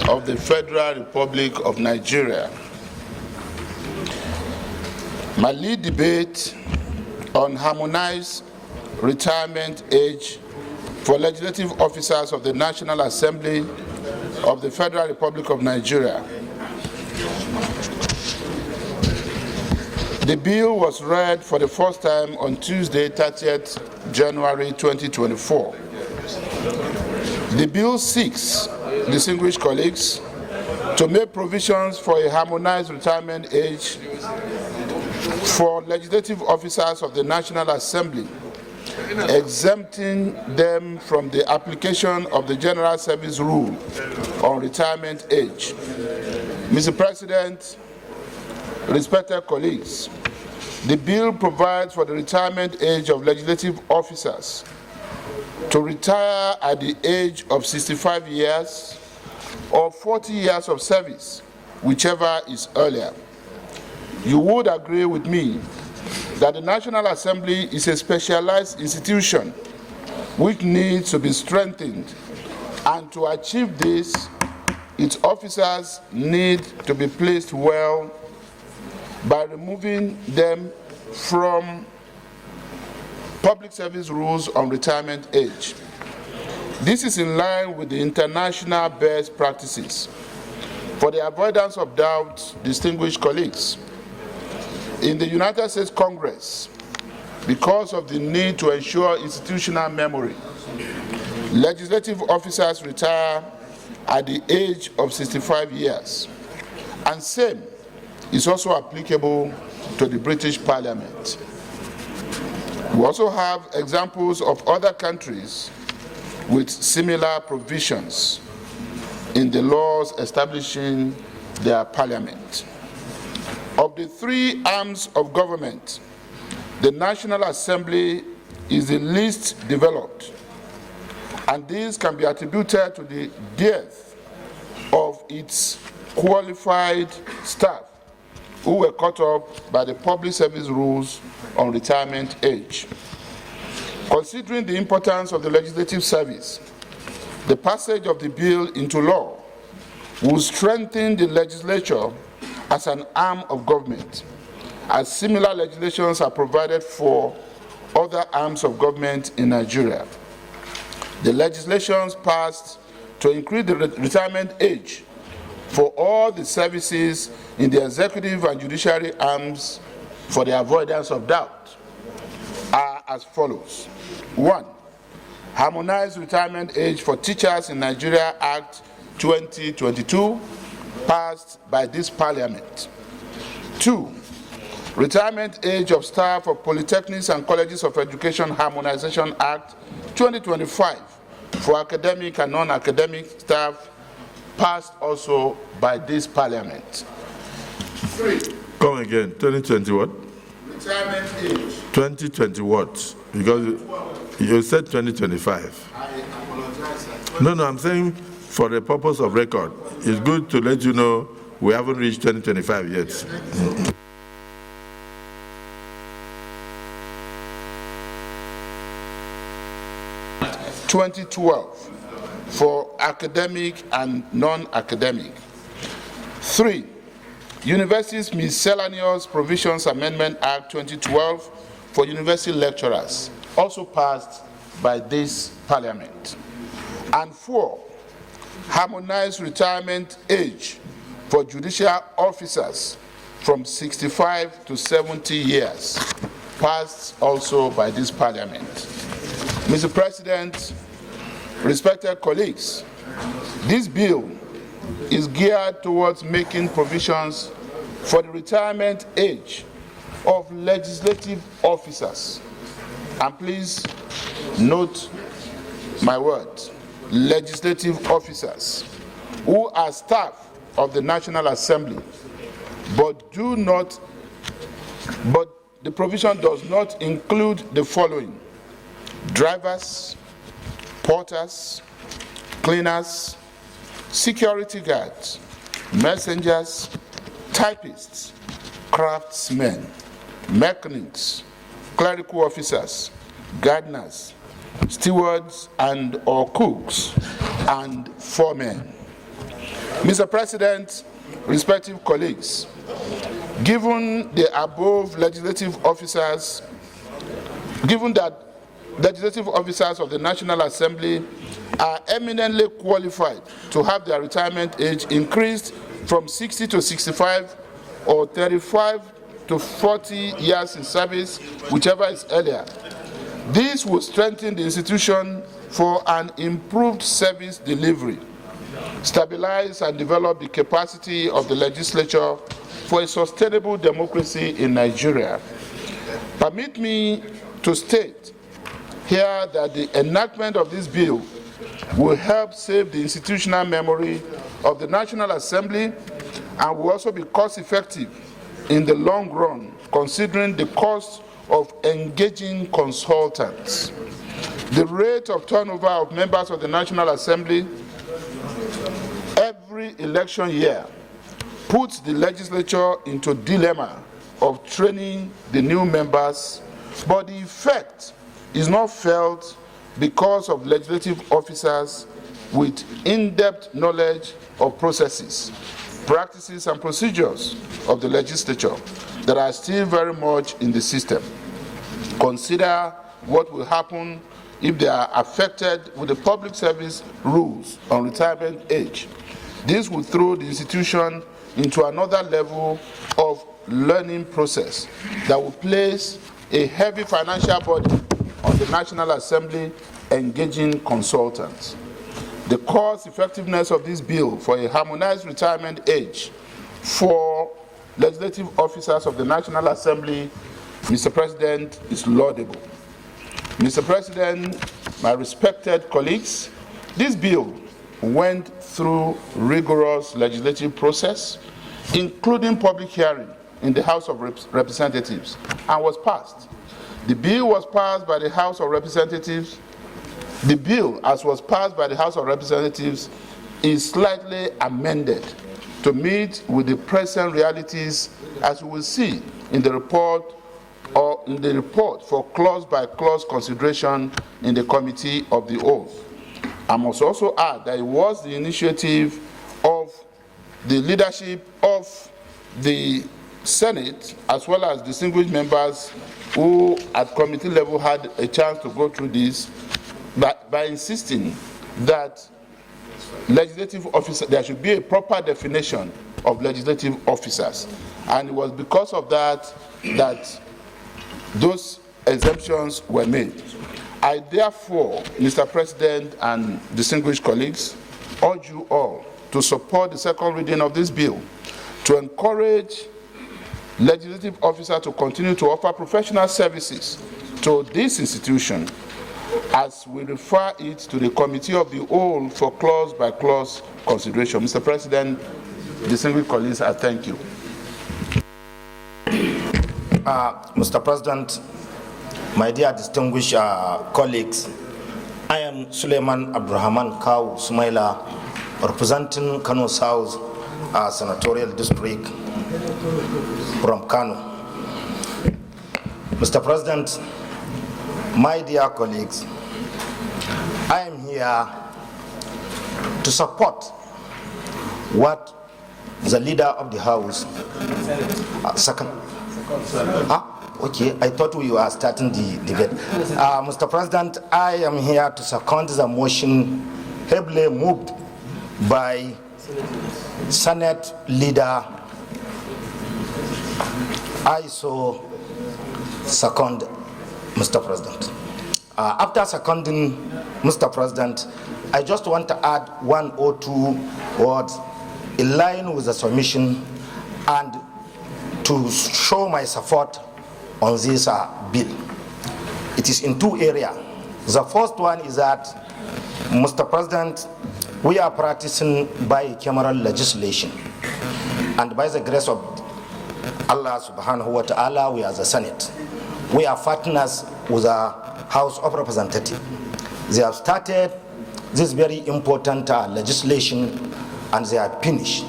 of the Federal Republic of Nigeria. My lead debate on harmonized retirement age for legislative officers of the National Assembly of the Federal Republic of Nigeria. The bill was read for the first time on Tuesday, 30th January 2024. The bill seeks, distinguished colleagues, to make provisions for a harmonized retirement age for legislative officers of the National Assembly, exempting them from the application of the General Service Rule on retirement age. Mr. President, respected colleagues, the bill provides for the retirement age of legislative officers to retire at the age of 65 years or 40 years of service, whichever is earlier. You would agree with me that the National Assembly is a specialized institution which needs to be strengthened, and to achieve this, its officers need to be placed well by removing them from public service rules on retirement age. This is in line with the international best practices. For the avoidance of doubt, distinguished colleagues, in the United States Congress, because of the need to ensure institutional memory, legislative officers retire at the age of 65 years, and same is also applicable to the British Parliament. We also have examples of other countries with similar provisions in the laws establishing their parliament. Of the three arms of government, the National Assembly is the least developed, and this can be attributed to the dearth of its qualified staff who were caught up by the public service rules on retirement age. Considering the importance of the legislative service, the passage of the bill into law will strengthen the legislature as an arm of government, as similar legislations are provided for other arms of government in Nigeria. The legislations passed to increase the retirement age for all the services in the executive and judiciary arms, for the avoidance of doubt, are as follows. 1. Harmonized retirement age for teachers in Nigeria Act 2022, passed by this Parliament. 2. Retirement age of staff of polytechnics and colleges of education Harmonization Act 2025 for academic and non-academic staff, passed also by this Parliament. 3. Come again, 2020 what? Retirement age. 2020 what? Because you said 2025. I apologize. No, I'm saying for the purpose of record, it's good to let you know we haven't reached 2025 yet. 2012 for academic and non-academic. 3. Universities Miscellaneous Provisions Amendment Act 2012 for university lecturers, also passed by this Parliament. And 4. Harmonized retirement age for judicial officers from 65 to 70 years, passed also by this Parliament. Mr. President, respected colleagues, this bill is geared towards making provisions for the retirement age of legislative officers. And please note my word, legislative officers who are staff of the National Assembly, but the provision does not include the following: drivers, porters, cleaners, security guards, messengers, typists, craftsmen, mechanics, clerical officers, gardeners, stewards and or cooks, and foremen. Mr. President, respective colleagues, given that legislative officers of the National Assembly are eminently qualified to have their retirement age increased from 60 to 65 or 35 to 40 years in service, whichever is earlier. This will strengthen the institution for an improved service delivery, stabilize and develop the capacity of the legislature for a sustainable democracy in Nigeria. Permit me to state here that the enactment of this bill will help save the institutional memory of the National Assembly and will also be cost-effective in the long run, considering the cost of engaging consultants. The rate of turnover of members of the National Assembly every election year puts the legislature into dilemma of training the new members, but the effect is not felt because of legislative officers with in-depth knowledge of processes, practices, and procedures of the legislature that are still very much in the system. Consider what will happen if they are affected with the public service rules on retirement age. This will throw the institution into another level of learning process that will place a heavy financial burden on the National Assembly engaging consultants. The cost effectiveness of this bill for a harmonized retirement age for legislative officers of the National Assembly, Mr. President, is laudable. Mr. President, my respected colleagues, this bill went through rigorous legislative process, including public hearing in the House of Representatives, and was passed. The bill was passed by the House of Representatives. The bill, as was passed by the House of Representatives, is slightly amended to meet with the present realities, as we will see in the report for clause-by-clause consideration in the Committee of the Oath. I must also add that it was the initiative of the leadership of the Senate, as well as distinguished members who at committee level had a chance to go through this, by insisting that legislative officer, there should be a proper definition of legislative officers. And it was because of that that those exemptions were made. I therefore, Mr. President and distinguished colleagues, urge you all to support the second reading of this bill to encourage legislative officers to continue to offer professional services to this institution as we refer it to the Committee of the Whole for clause-by-clause consideration. Mr. President, distinguished colleagues, I thank you. Mr. President, my dear distinguished colleagues, I am Suleiman Abdurrahman Kaw Sumaila, representing Kano South Senatorial District from Kano. Mr. President, my dear colleagues, I am here to support what the leader of the House, okay, I thought we were starting the debate. Mr. President, I am here to second the motion heavily moved by Senate leader. I so second, Mr. President. After seconding, Mr. President, I just want to add 1 or 2 words in line with the submission and to show my support on this bill. It is in 2 areas. The first one is that, Mr. President, we are practicing bicameral legislation, and by the grace of Allah subhanahu wa ta'ala, we are the Senate. We are partners with the House of Representatives. They have started this very important legislation and they are finished.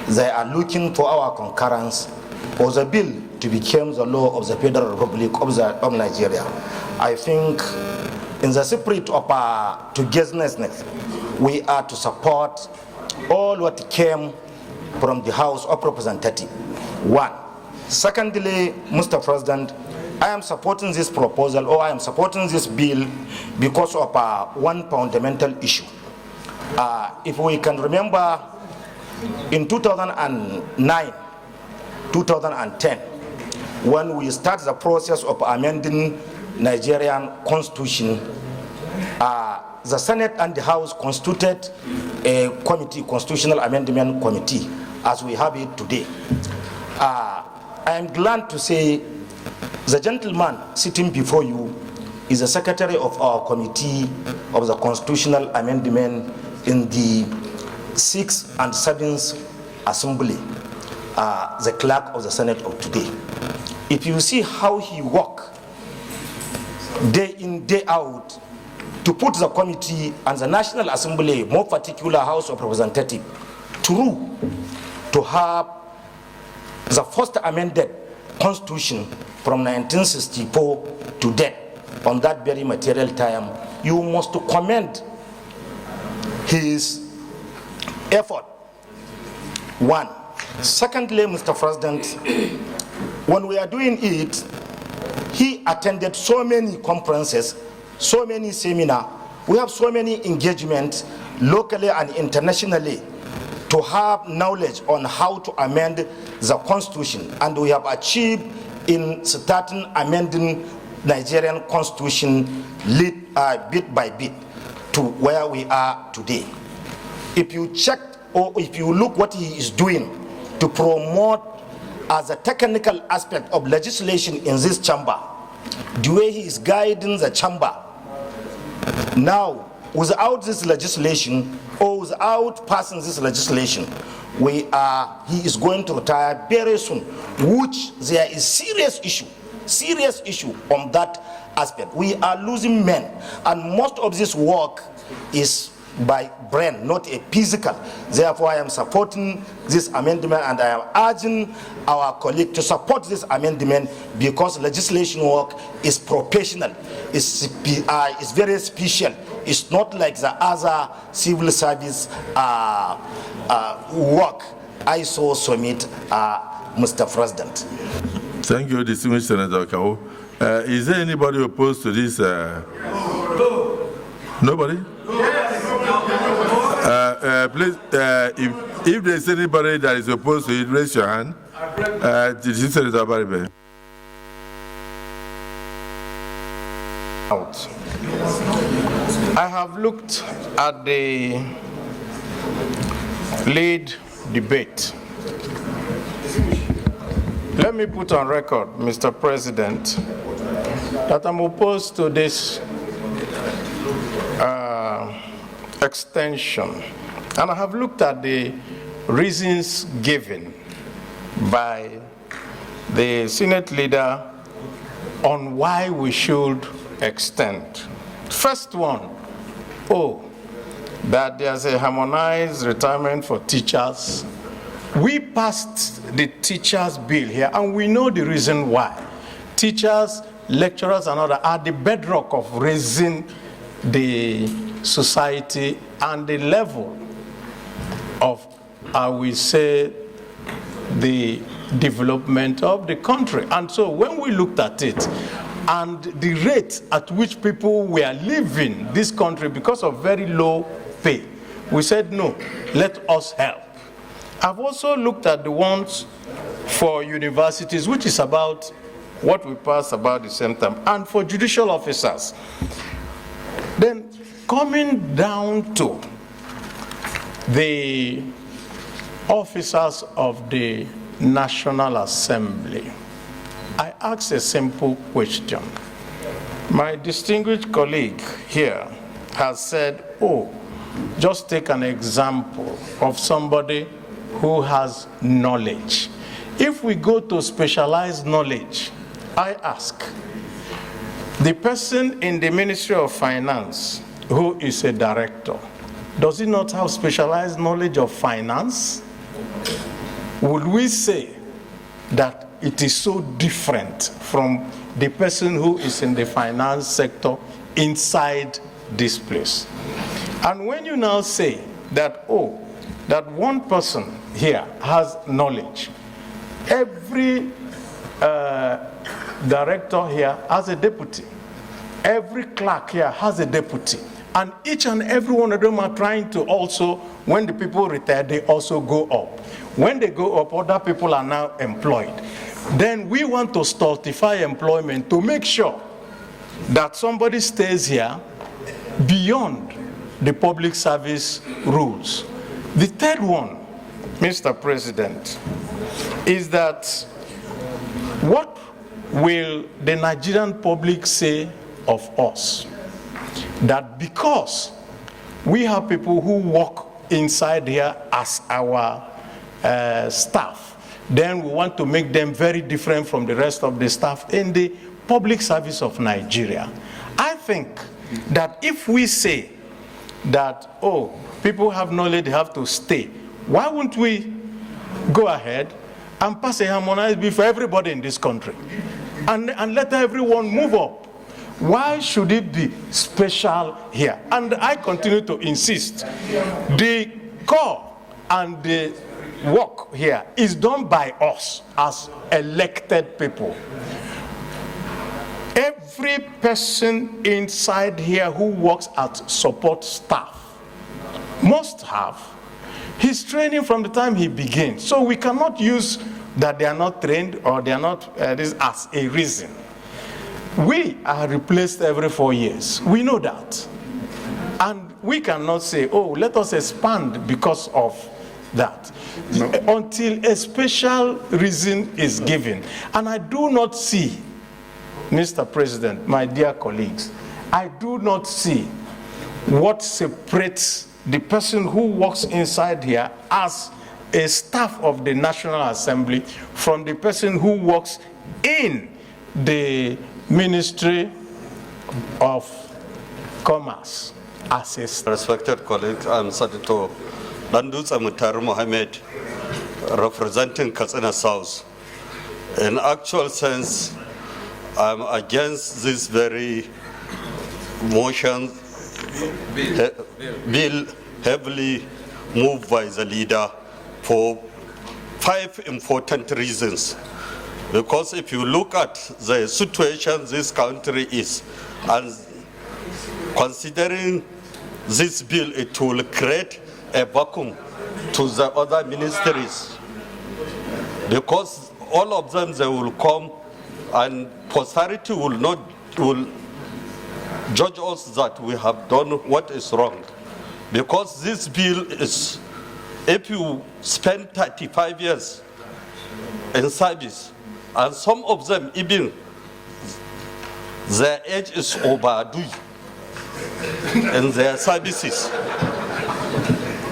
They are looking for our concurrence for the bill to become the law of the Federal Republic of Nigeria. I think in the spirit of togetherness, we are to support all what came from the House of Representatives. One. Secondly, Mr. President, I am supporting this proposal, or I am supporting this bill because of one fundamental issue. If we can remember, in 2009, 2010, when we started the process of amending Nigerian Constitution, the Senate and the House constituted a committee, Constitutional Amendment Committee, as we have it today. I am glad to say the gentleman sitting before you is the secretary of our committee of the Constitutional Amendment in the 6th and 7th Assembly, the clerk of the Senate of today. If you see how he works day in, day out, to put the committee and the National Assembly, more particular House of Representatives, through to have the first amended Constitution from 1964 to date, on that very material time, you must commend his effort. One. Secondly, Mr. President, when we are doing it, he attended so many conferences, so many seminars. We have so many engagements locally and internationally to have knowledge on how to amend the Constitution, and we have achieved in starting amending Nigerian Constitution bit by bit to where we are today. If you check or if you look what he is doing to promote as a technical aspect of legislation in this chamber, the way he is guiding the chamber now, without this legislation or without passing this legislation, he is going to retire very soon, which there is serious issue on that aspect. We are losing men, and most of this work is by brain, not a physical. Therefore, I am supporting this amendment, and I am urging our colleague to support this amendment, because legislation work is professional, it's very special. It's not like the other civil service work I saw submit, Mr. President. Thank you, distinguished Senator Kao. Is there anybody opposed to this? Nobody? Please, if there's anybody that is opposed to it, raise your hand. Senator Baribe. I have looked at the lead debate. Let me put on record, Mr. President, that I'm opposed to this extension. And I have looked at the reasons given by the Senate leader on why we should extend. First one, that there's a harmonized retirement for teachers. We passed the teachers bill here, and we know the reason why. Teachers, lecturers, and others are the bedrock of raising the society and the level of, I will say, the development of the country. And so when we looked at it, and the rate at which people were leaving this country because of very low pay, we said, no, let us help. I've also looked at the ones for universities, which is about what we passed about the same time, and for judicial officers. Then coming down to the officers of the National Assembly, I asked a simple question. My distinguished colleague here has said, just take an example of somebody who has knowledge. If we go to specialized knowledge, I ask, the person in the Ministry of Finance who is a director, does he not have specialized knowledge of finance? Would we say that it is so different from the person who is in the finance sector inside this place? And when you now say that, that one person here has knowledge. Every director here has a deputy. Every clerk here has a deputy. And each and every one of them are trying to also, when the people retire, they also go up. When they go up, other people are now employed. Then we want to stultify employment to make sure that somebody stays here beyond the public service rules. The third one, Mr. President, is that what will the Nigerian public say of us? That because we have people who work inside here as our staff, then we want to make them very different from the rest of the staff in the public service of Nigeria. I think that if we say that, oh, people have knowledge, they have to stay, why won't we go ahead and pass a harmonized bill for everybody in this country and let everyone move up? Why should it be special here? And I continue to insist, the core and the work here is done by us as elected people. Every person inside here who works as support staff must have his training from the time he begins. So we cannot use that they are not trained or they are not this as a reason. We are replaced every 4 years. We know that. And we cannot say, oh, let us expand because of that. No. Until a special reason is given. And I do not see, Mr. President, my dear colleagues, I do not see what separates the person who works inside here as a staff of the National Assembly from the person who works in the Ministry of Commerce as a respected colleagues. I'm Senator Landus Amutar Mohammed, representing Katsina South. In actual sense, I'm against this very motion, bill heavily moved by the leader for 5 important reasons. Because if you look at the situation this country is, and considering this bill, it will create a vacuum to the other ministries. Because all of them, they will come and posterity will judge us that we have done what is wrong. Because this bill is, if you spend 35 years in service, and some of them even their age is overdue in their services.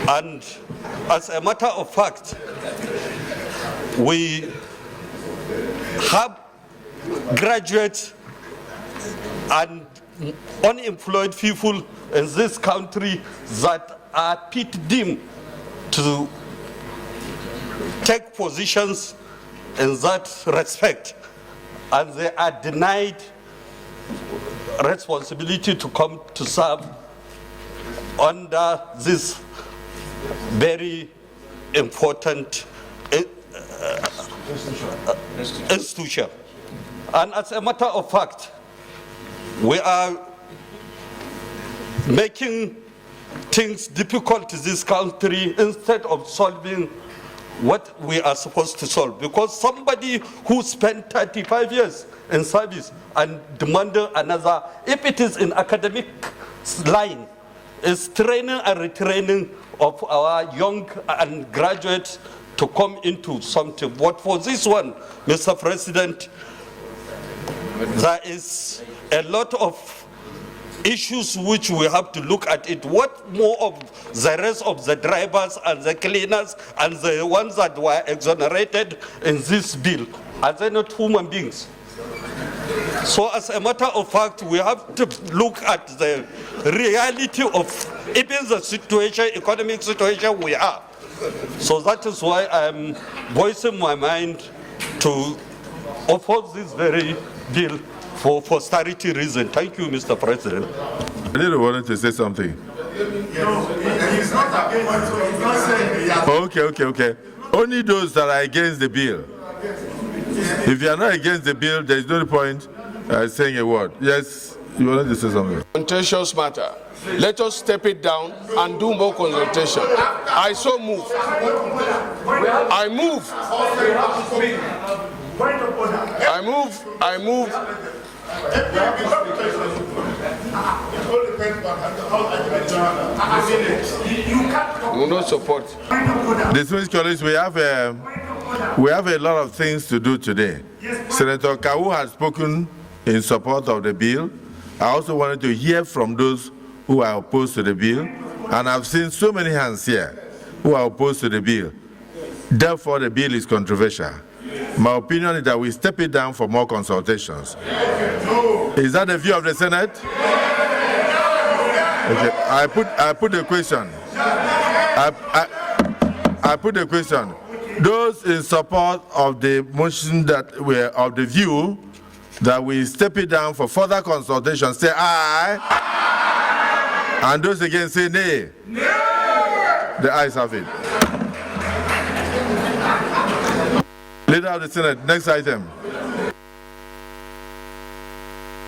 And as a matter of fact, we have graduates and unemployed people in this country that are pit deemed to take positions in that respect, and they are denied responsibility to come to serve under this very important institution. And as a matter of fact, we are making things difficult in this country instead of solving what we are supposed to solve. Because somebody who spent 35 years in service and demanding another, if it is in academic line, is training and retraining of our young and graduates to come into something. But for this one, Mr. President, there is a lot of issues which we have to look at it. What more of the rest of the drivers and the cleaners and the ones that were exonerated in this bill? Are they not human beings? So as a matter of fact, we have to look at the reality of even the situation, economic situation we are. So that is why I'm voicing my mind to oppose this very bill for austerity reason. Thank you, Mr. President. I really wanted to say something. Okay. Only those that are against the bill. If you are not against the bill, there is no point saying a word. Yes, you wanted to say something. Contentious matter. Let us step it down and do more consultation. I so move. I move. We will not support. Distinguished colleagues, we have a lot of things to do today. Senator Kawu has spoken in support of the bill. I also wanted to hear from those who are opposed to the bill, and I've seen so many hands here who are opposed to the bill. Therefore, the bill is controversial. My opinion is that we step it down for more consultations. Is that the view of the Senate? Okay, I put the question. I put the question. Those in support of the motion that were of the view that we step it down for further consultation, say aye. And those against say nay. The ayes have it. Leader of the Senate, next item.